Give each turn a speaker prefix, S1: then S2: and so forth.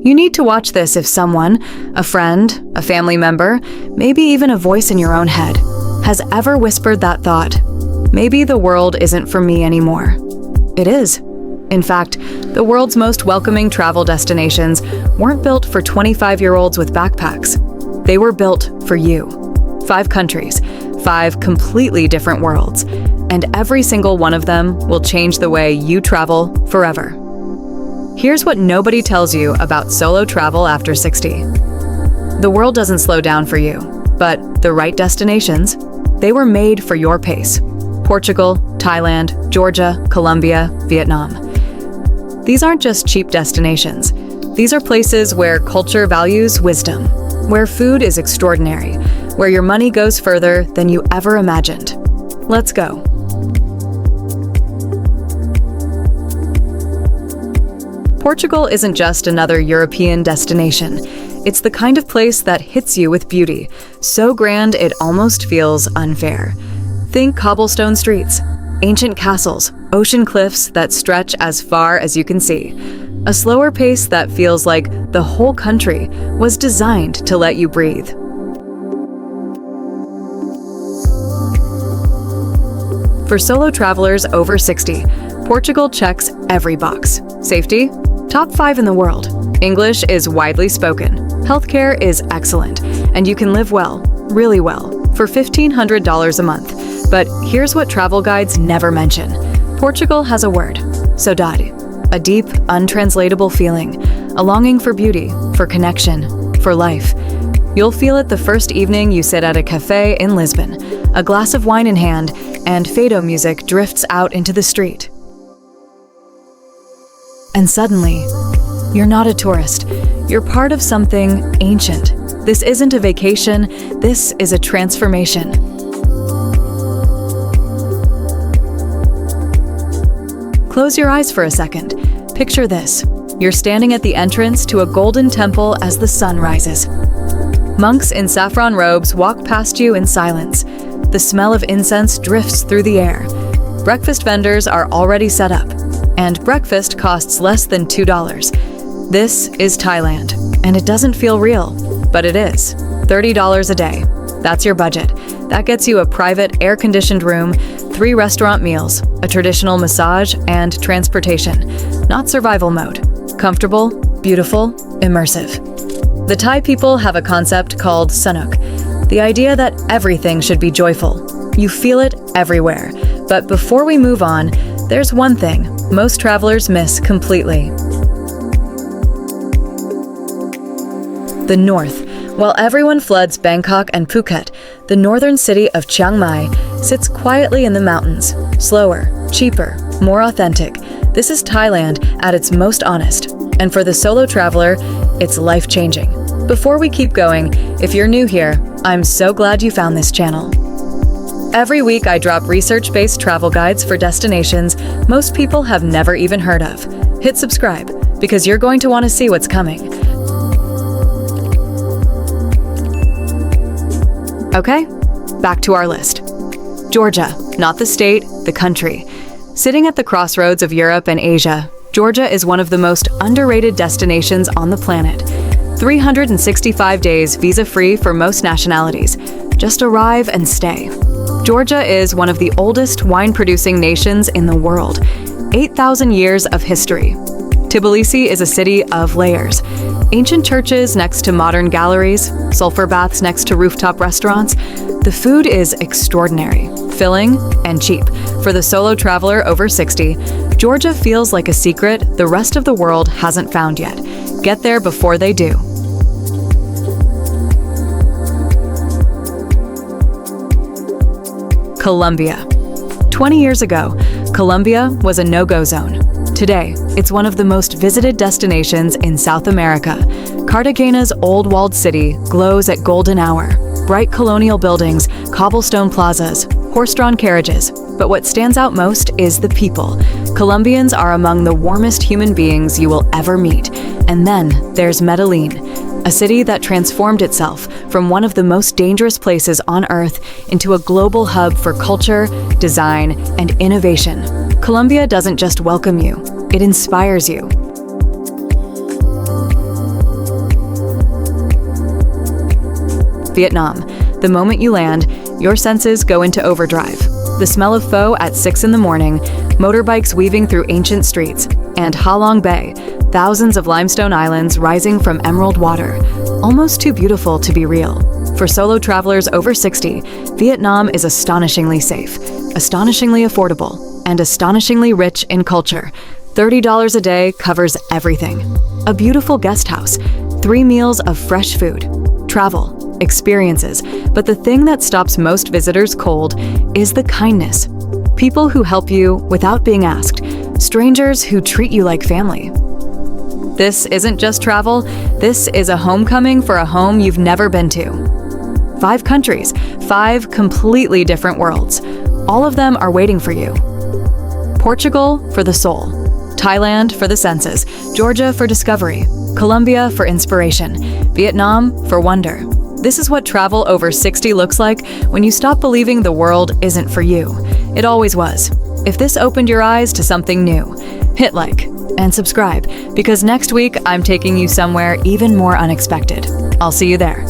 S1: You need to watch this if someone, a friend, a family member, maybe even a voice in your own head, has ever whispered that thought, maybe the world isn't for me anymore. It is. In fact, the world's most welcoming travel destinations weren't built for 25-year-olds with backpacks. They were built for you. 5 countries, 5 completely different worlds, and every single one of them will change the way you travel forever. Here's what nobody tells you about solo travel after 60. The world doesn't slow down for you, but the right destinations, they were made for your pace. Portugal, Thailand, Georgia, Colombia, Vietnam. These aren't just cheap destinations. These are places where culture values wisdom, where food is extraordinary, where your money goes further than you ever imagined. Let's go. Portugal isn't just another European destination. It's the kind of place that hits you with beauty, so grand it almost feels unfair. Think cobblestone streets, ancient castles, ocean cliffs that stretch as far as you can see. A slower pace that feels like the whole country was designed to let you breathe. For solo travelers over 60, Portugal checks every box. Safety? Top 5 in the world. English is widely spoken. Healthcare is excellent, and you can live well, really well, for $1,500 a month. But here's what travel guides never mention. Portugal has a word, saudade, a deep, untranslatable feeling, a longing for beauty, for connection, for life. You'll feel it the first evening you sit at a cafe in Lisbon, a glass of wine in hand, and fado music drifts out into the street. And suddenly, you're not a tourist. You're part of something ancient. This isn't a vacation, this is a transformation. Close your eyes for a second. Picture this. You're standing at the entrance to a golden temple as the sun rises. Monks in saffron robes walk past you in silence. The smell of incense drifts through the air. Breakfast vendors are already set up, and breakfast costs less than $2. This is Thailand, and it doesn't feel real, but it is. $30 a day. That's your budget. That gets you a private, air-conditioned room, 3 restaurant meals, a traditional massage, and transportation. Not survival mode. Comfortable, beautiful, immersive. The Thai people have a concept called sanuk, the idea that everything should be joyful. You feel it everywhere. But before we move on, there's one thing most travelers miss completely. The north. While everyone floods Bangkok and Phuket, the northern city of Chiang Mai sits quietly in the mountains. Slower, cheaper, more authentic. This is Thailand at its most honest. And for the solo traveler, it's life-changing. Before we keep going, if you're new here, I'm so glad you found this channel. Every week I drop research-based travel guides for destinations most people have never even heard of. Hit subscribe, because you're going to want to see what's coming. Okay, back to our list. Georgia, not the state, the country. Sitting at the crossroads of Europe and Asia, Georgia is one of the most underrated destinations on the planet. 365 days visa-free for most nationalities. Just arrive and stay. Georgia is one of the oldest wine-producing nations in the world. 8,000 years of history. Tbilisi is a city of layers. Ancient churches next to modern galleries, sulfur baths next to rooftop restaurants. The food is extraordinary, filling, and cheap. For the solo traveler over 60, Georgia feels like a secret the rest of the world hasn't found yet. Get there before they do. Colombia. 20 years ago, Colombia was a no-go zone. Today, it's one of the most visited destinations in South America. Cartagena's old walled city glows at golden hour. Bright colonial buildings, cobblestone plazas, horse-drawn carriages. But what stands out most is the people. Colombians are among the warmest human beings you will ever meet. And then there's Medellin, a city that transformed itself from one of the most dangerous places on Earth into a global hub for culture, design, and innovation. Colombia doesn't just welcome you, it inspires you. Vietnam. The moment you land, your senses go into overdrive. The smell of pho at 6 in the morning, motorbikes weaving through ancient streets, and Ha Long Bay, thousands of limestone islands rising from emerald water. Almost too beautiful to be real. For solo travelers over 60, Vietnam is astonishingly safe, astonishingly affordable, and astonishingly rich in culture. $30 a day covers everything. A beautiful guest house, 3 meals of fresh food, travel, experiences, but the thing that stops most visitors cold is the kindness. People who help you without being asked, strangers who treat you like family. This isn't just travel, this is a homecoming for a home you've never been to. 5 countries, 5 completely different worlds. All of them are waiting for you. Portugal for the soul, Thailand for the senses, Georgia for discovery, Colombia for inspiration, Vietnam for wonder. This is what travel over 60 looks like when you stop believing the world isn't for you. It always was. If this opened your eyes to something new, hit like and subscribe, because next week I'm taking you somewhere even more unexpected. I'll see you there.